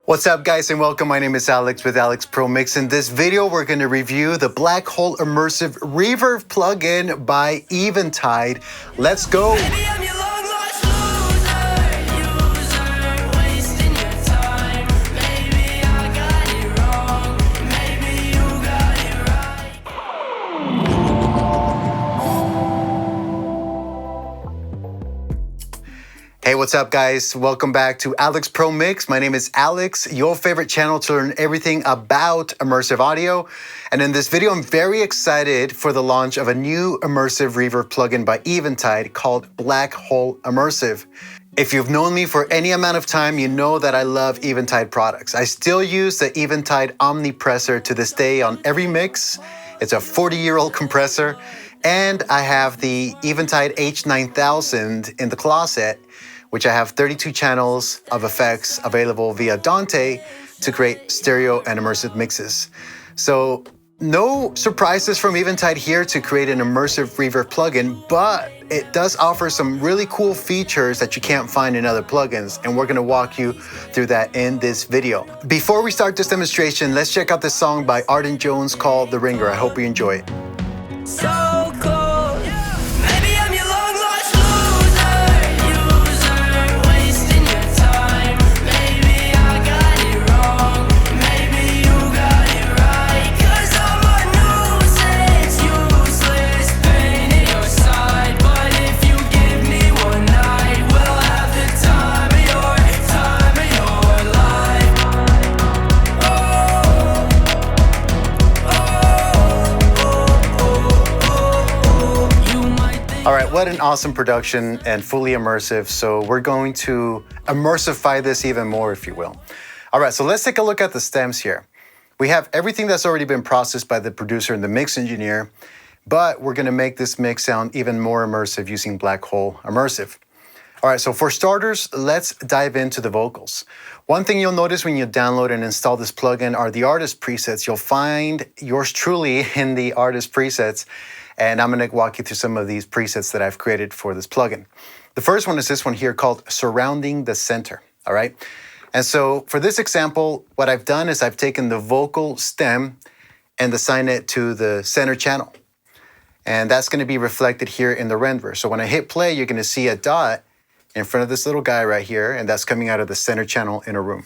What's up guys and welcome, my name is Alex with Alex Pro Mix. In this video we're going to review the BlackHole Immersive Reverb plugin by Eventide. Let's go! Hey, what's up guys? Welcome back to Alex Pro Mix. My name is Alex, your favorite channel to learn everything about immersive audio. And in this video, I'm very excited for the launch of a new immersive reverb plugin by Eventide called BlackHole Immersive. If you've known me for any amount of time, you know that I love Eventide products. I still use the Eventide Omnipressor to this day on every mix. It's a 40-year-old compressor. And I have the Eventide H9000 in the closet, which I have 32 channels of effects available via Dante to create stereo and immersive mixes. So no surprises from Eventide here to create an immersive reverb plugin, but it does offer some really cool features that you can't find in other plugins, and we're gonna walk you through that in this video. Before we start this demonstration, let's check out this song by Arden Jones called The Ringer. I hope you enjoy it. So close. All right, what an awesome production and fully immersive. So we're going to immersify this even more, if you will. All right, so let's take a look at the stems here. We have everything that's already been processed by the producer and the mix engineer, but we're gonna make this mix sound even more immersive using BlackHole Immersive. All right, so for starters, let's dive into the vocals. One thing you'll notice when you download and install this plugin are the artist presets. You'll find yours truly in the artist presets, and I'm gonna walk you through some of these presets that I've created for this plugin. The first one is this one here called Surrounding the Center, all right? And so for this example, what I've done is I've taken the vocal stem and assigned it to the center channel. And that's gonna be reflected here in the render. So when I hit play, you're gonna see a dot in front of this little guy right here, and that's coming out of the center channel in a room.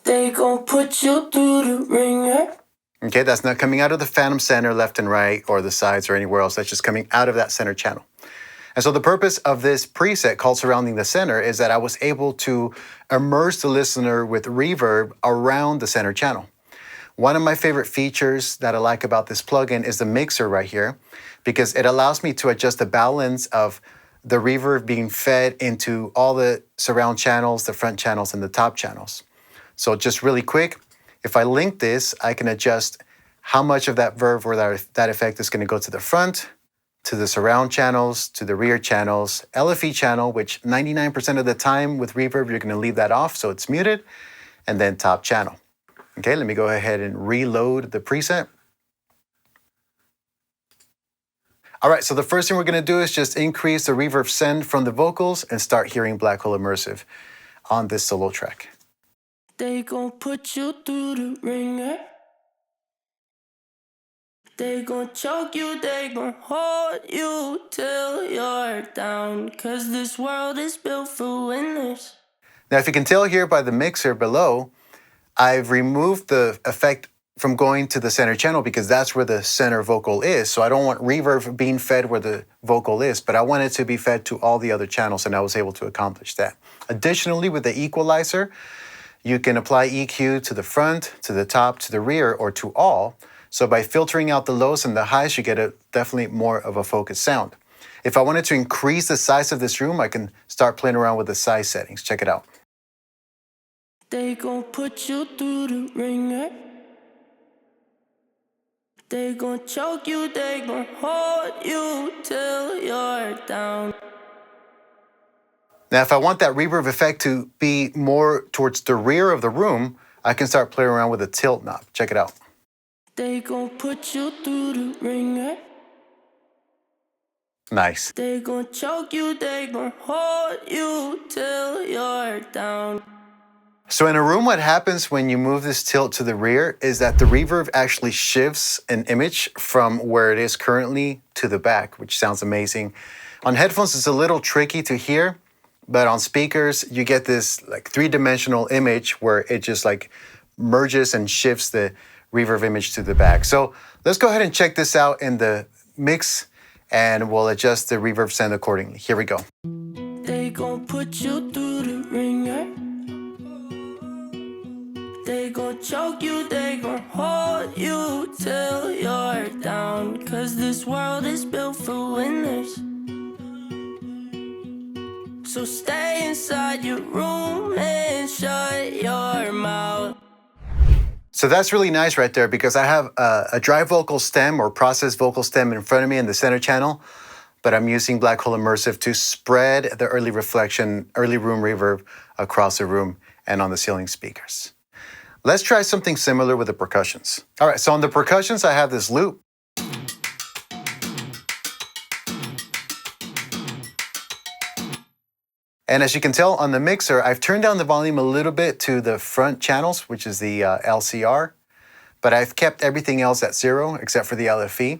They gon' put you through the ringer. Okay, that's not coming out of the phantom center left and right or the sides or anywhere else. That's just coming out of that center channel. And so the purpose of this preset called Surrounding the Center is that I was able to immerse the listener with reverb around the center channel. One of my favorite features that I like about this plugin is the mixer right here, because it allows me to adjust the balance of the reverb being fed into all the surround channels, the front channels, and the top channels. So just really quick, if I link this, I can adjust how much of that verb or that effect is going to go to the front, to the surround channels, to the rear channels, LFE channel, which 99% of the time with reverb, you're going to leave that off, so it's muted, and then top channel. Okay, let me go ahead and reload the preset. All right, so the first thing we're going to do is just increase the reverb send from the vocals and start hearing BlackHole Immersive on this solo track. They gon' put you through the ringer. They gon' choke you, they gon' hold you till you're down. Cause this world is built for winners. Now, if you can tell here by the mixer below, I've removed the effect from going to the center channel because that's where the center vocal is. So I don't want reverb being fed where the vocal is, but I want it to be fed to all the other channels, and I was able to accomplish that. Additionally, with the equalizer, you can apply EQ to the front, to the top, to the rear, or to all. So by filtering out the lows and the highs, you get definitely more of a focused sound. If I wanted to increase the size of this room, I can start playing around with the size settings. Check it out. They gon' put you through the ringer. They gon' choke you, they gon' hold you till you're down. Now, if I want that reverb effect to be more towards the rear of the room, I can start playing around with the tilt knob. Check it out. They gon' put you through the ringer. Nice. They gon' choke you, they gon' hold you till you're down. So in a room, what happens when you move this tilt to the rear is that the reverb actually shifts an image from where it is currently to the back, which sounds amazing. On headphones, it's a little tricky to hear, but on speakers, you get this like three-dimensional image where it just like merges and shifts the reverb image to the back. So let's go ahead and check this out in the mix, and we'll adjust the reverb sound accordingly. Here we go. They gon' put you through the ringer. They gon' choke you, they gon' hold you till you're down. Cause this world is built for winners. So stay inside your room and shut your mouth. So that's really nice right there, because I have a dry vocal stem or processed vocal stem in front of me in the center channel, but I'm using BlackHole Immersive to spread the early reflection, early room reverb across the room and on the ceiling speakers. Let's try something similar with the percussions. All right, so on the percussions, I have this loop. And as you can tell on the mixer, I've turned down the volume a little bit to the front channels, which is the LCR, but I've kept everything else at 0 except for the LFE.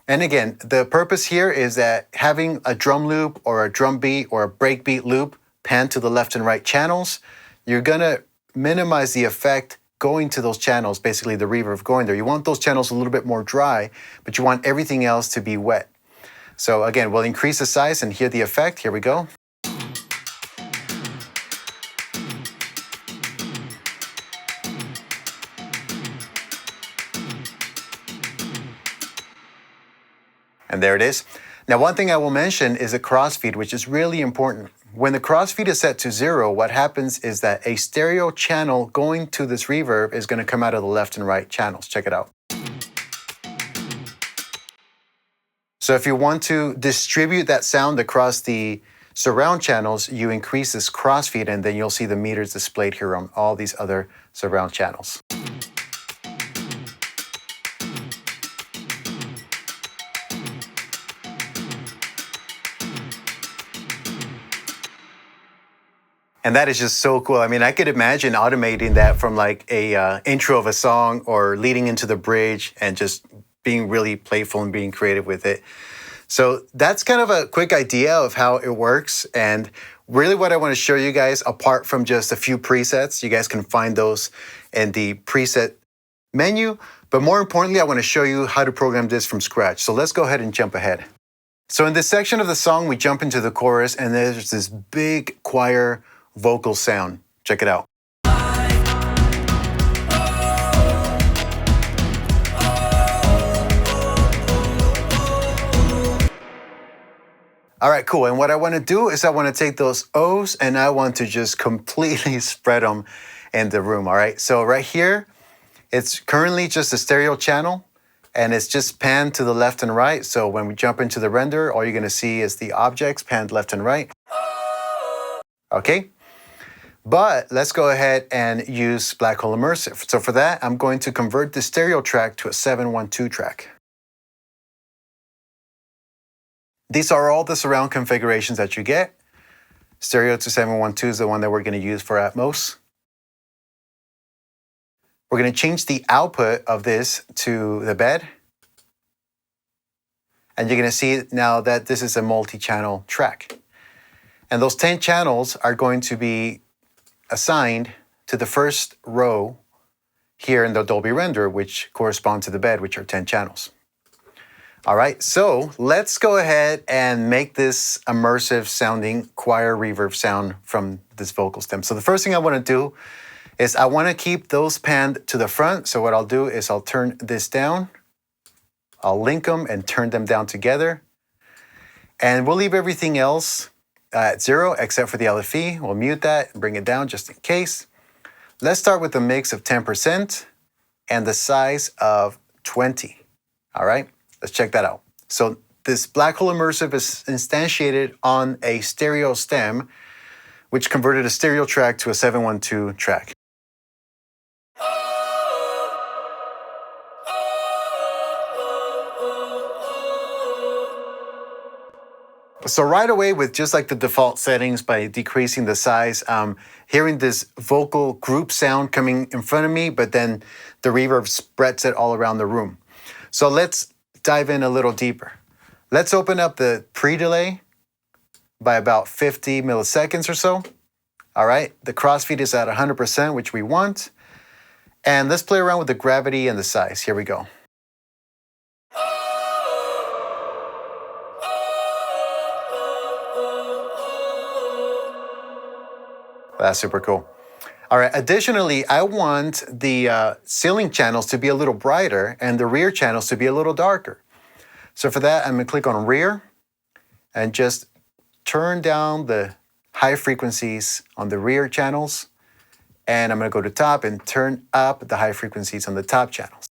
And again, the purpose here is that having a drum loop or a drum beat or a breakbeat loop pan to the left and right channels, you're gonna minimize the effect going to those channels, basically the reverb going there. You want those channels a little bit more dry, but you want everything else to be wet. So again, we'll increase the size and hear the effect. Here we go. And there it is. Now, one thing I will mention is a crossfeed, which is really important. When the crossfeed is set to 0, what happens is that a stereo channel going to this reverb is going to come out of the left and right channels. Check it out. So if you want to distribute that sound across the surround channels, you increase this crossfeed, and then you'll see the meters displayed here on all these other surround channels. And that is just so cool. I mean, I could imagine automating that from like a intro of a song or leading into the bridge and just being really playful and being creative with it. So that's kind of a quick idea of how it works. And really what I want to show you guys, apart from just a few presets, you guys can find those in the preset menu. But more importantly, I want to show you how to program this from scratch. So let's go ahead and jump ahead. So in this section of the song, we jump into the chorus, and there's this big choir vocal sound. Check it out. All right, cool. And what I want to do is I want to take those O's and I want to just completely spread them in the room. All right. So right here, it's currently just a stereo channel and it's just panned to the left and right. So when we jump into the render, all you're going to see is the objects panned left and right. Okay. But let's go ahead and use BlackHole Immersive. So for that, I'm going to convert the stereo track to a 712 track. These are all the surround configurations that you get. Stereo to 712 is the one that we're going to use for Atmos. We're going to change the output of this to the bed. And you're going to see now that this is a multi-channel track. And those 10 channels are going to be assigned to the first row here in the Dolby render, which correspond to the bed, which are 10 channels. All right, so let's go ahead and make this immersive sounding choir reverb sound from this vocal stem. So the first thing I want to do is I want to keep those panned to the front. So what I'll do is I'll turn this down, I'll link them and turn them down together. And we'll leave everything else at 0 except for the LFE. We'll mute that and bring it down just in case. Let's start with a mix of 10% and the size of 20. All right, let's check that out. So this BlackHole Immersive is instantiated on a stereo stem, which converted a stereo track to a 712 track. So right away, with just like the default settings, by decreasing the size, hearing this vocal group sound coming in front of me, but then the reverb spreads it all around the room. So let's dive in a little deeper. Let's open up the pre-delay by about 50 milliseconds or so. All right, the crossfeed is at 100%, which we want. And let's play around with the gravity and the size. Here we go. That's super cool. All right, additionally, I want the ceiling channels to be a little brighter and the rear channels to be a little darker. So for that, I'm gonna click on rear and just turn down the high frequencies on the rear channels. And I'm gonna go to top and turn up the high frequencies on the top channels.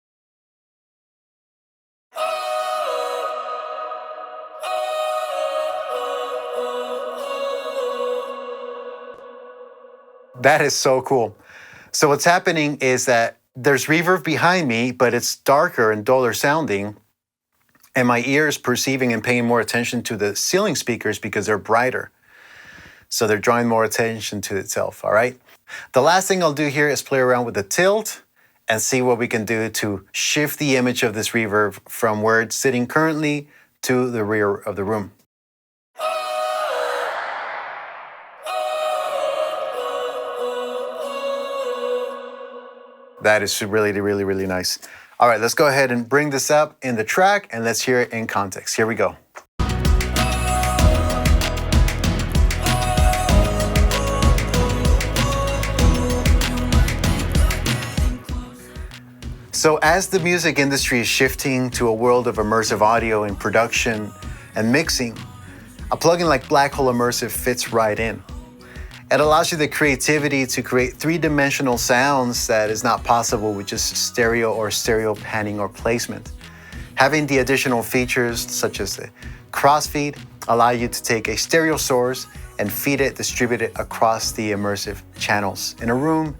That is so cool. So what's happening is that there's reverb behind me, but it's darker and duller sounding. And my ear is perceiving and paying more attention to the ceiling speakers because they're brighter. So they're drawing more attention to itself, all right? The last thing I'll do here is play around with the tilt and see what we can do to shift the image of this reverb from where it's sitting currently to the rear of the room. That is really, really, really nice. All right, let's go ahead and bring this up in the track and let's hear it in context. Here we go. So as the music industry is shifting to a world of immersive audio in production and mixing, a plugin like BlackHole Immersive fits right in. It allows you the creativity to create three-dimensional sounds that is not possible with just stereo or stereo panning or placement. Having the additional features such as the crossfeed allow you to take a stereo source and feed it, distribute it across the immersive channels in a room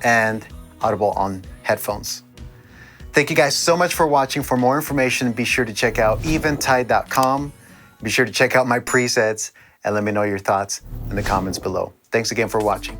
and audible on headphones. Thank you guys so much for watching. For more information, be sure to check out eventide.com. Be sure to check out my presets and let me know your thoughts in the comments below. Thanks again for watching.